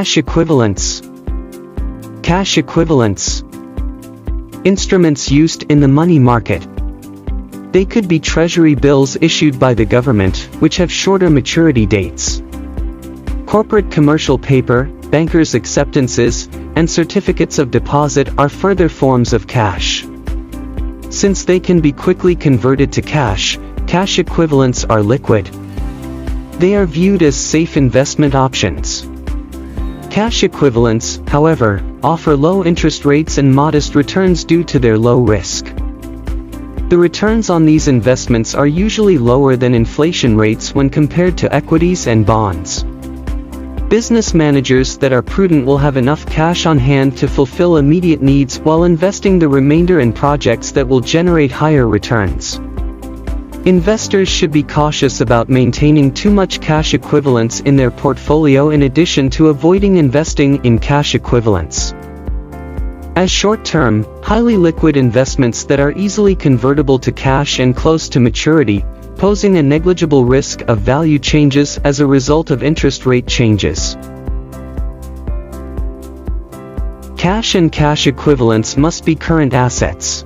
Cash equivalents. Cash equivalents. Instruments used in the money market. They could be treasury bills issued by the government, which have shorter maturity dates. Corporate commercial paper, bankers' acceptances, and certificates of deposit are further forms of cash. Since they can be quickly converted to cash, cash equivalents are liquid. They are viewed as safe investment options. Cash equivalents, however, offer low interest rates and modest returns due to their low risk. The returns on these investments are usually lower than inflation rates when compared to equities and bonds. Business managers that are prudent will have enough cash on hand to fulfill immediate needs while investing the remainder in projects that will generate higher returns. Investors should be cautious about maintaining too much cash equivalents in their portfolio in addition to avoiding investing in cash equivalents as short-term, highly liquid investments that are easily convertible to cash and close to maturity, posing a negligible risk of value changes as a result of interest rate changes. Cash and cash equivalents must be current assets.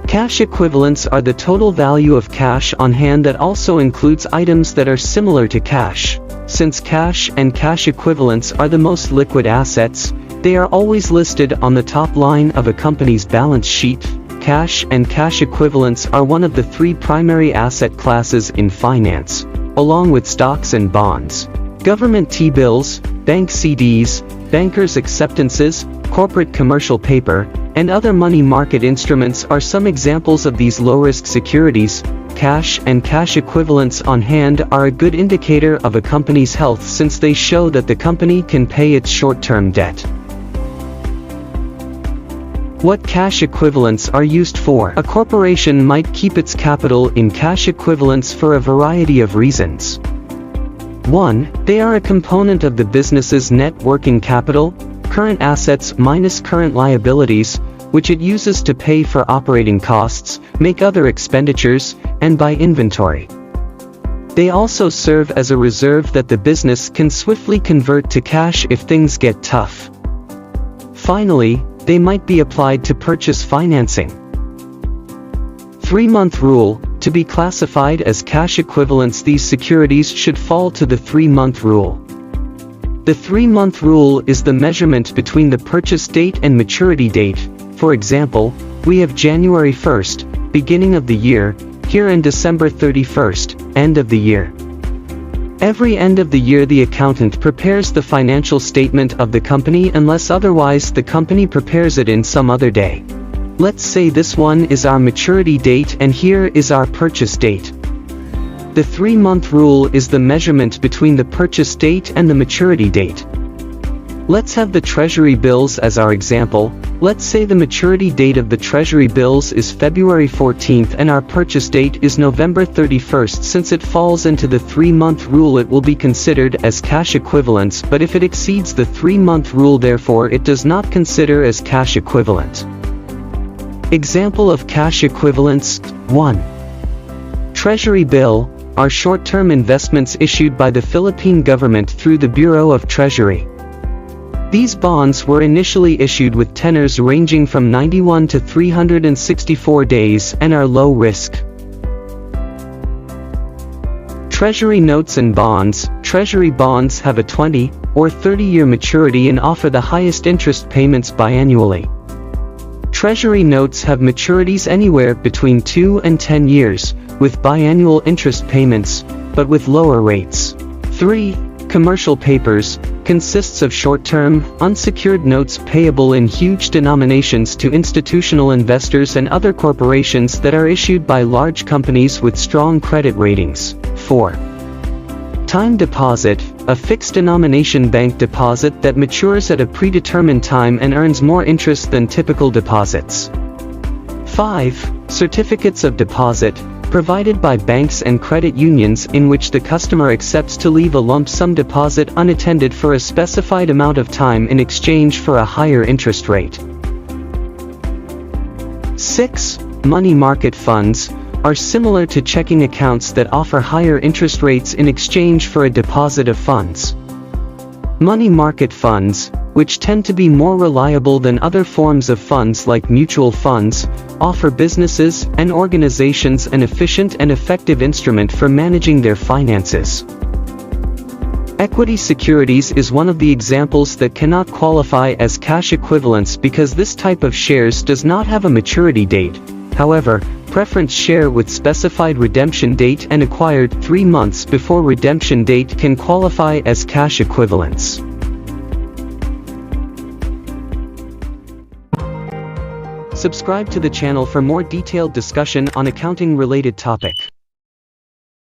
Cash equivalents are the total value of cash on hand that also includes items that are similar to cash. Since cash and cash equivalents are the most liquid assets, they are always listed on the top line of a company's balance sheet. Cash and cash equivalents are one of the three primary asset classes in finance, along with stocks and bonds. Government T-bills, bank CDs, bankers' acceptances, corporate commercial paper, and other money market instruments are some examples of these low-risk securities. Cash and cash equivalents on hand are a good indicator of a company's health since they show that the company can pay its short-term debt. What cash equivalents are used for? A corporation might keep its capital in cash equivalents for a variety of reasons. 1. They are a component of the business's net working capital, current assets minus current liabilities, which it uses to pay for operating costs, make other expenditures, and buy inventory. They also serve as a reserve that the business can swiftly convert to cash if things get tough. Finally, they might be applied to purchase financing. 3-month rule. To be classified as cash equivalents, these securities should fall to the 3-month rule. The 3-month rule is the measurement between the purchase date and maturity date. For example, we have January 1st, beginning of the year, here and December 31st, end of the year. Every end of the year the accountant prepares the financial statement of the company unless otherwise the company prepares it in some other day. Let's say this one is our maturity date and here is our purchase date. The 3-month rule is the measurement between the purchase date and the maturity date. Let's have the treasury bills as our example. Let's say the maturity date of the treasury bills is February 14th and our purchase date is November 31st. Since it falls into the 3-month rule, it will be considered as cash equivalents, but if it exceeds the 3-month rule, therefore it does not consider as cash equivalent. Example of cash equivalents. 1. Treasury bill are short-term investments issued by the Philippine government through the Bureau of Treasury. These bonds were initially issued with tenors ranging from 91 to 364 days and are low risk. Treasury notes and bonds. Treasury bonds have a 20 or 30-year maturity and offer the highest interest payments biannually. Treasury notes have maturities anywhere between 2 and 10 years, with biannual interest payments, but with lower rates. 3. Commercial papers consists of short-term, unsecured notes payable in huge denominations to institutional investors and other corporations that are issued by large companies with strong credit ratings. 4. Time deposit, a fixed denomination bank deposit that matures at a predetermined time and earns more interest than typical deposits. 5. Certificates of deposit, provided by banks and credit unions in which the customer accepts to leave a lump sum deposit unattended for a specified amount of time in exchange for a higher interest rate. 6. Money market funds are similar to checking accounts that offer higher interest rates in exchange for a deposit of funds. Money market funds, which tend to be more reliable than other forms of funds like mutual funds, offer businesses and organizations an efficient and effective instrument for managing their finances. Equity securities is one of the examples that cannot qualify as cash equivalents because this type of shares does not have a maturity date. However, preference share with specified redemption date and acquired 3 months before redemption date can qualify as cash equivalents. Subscribe to the channel for more detailed discussion on accounting-related topic.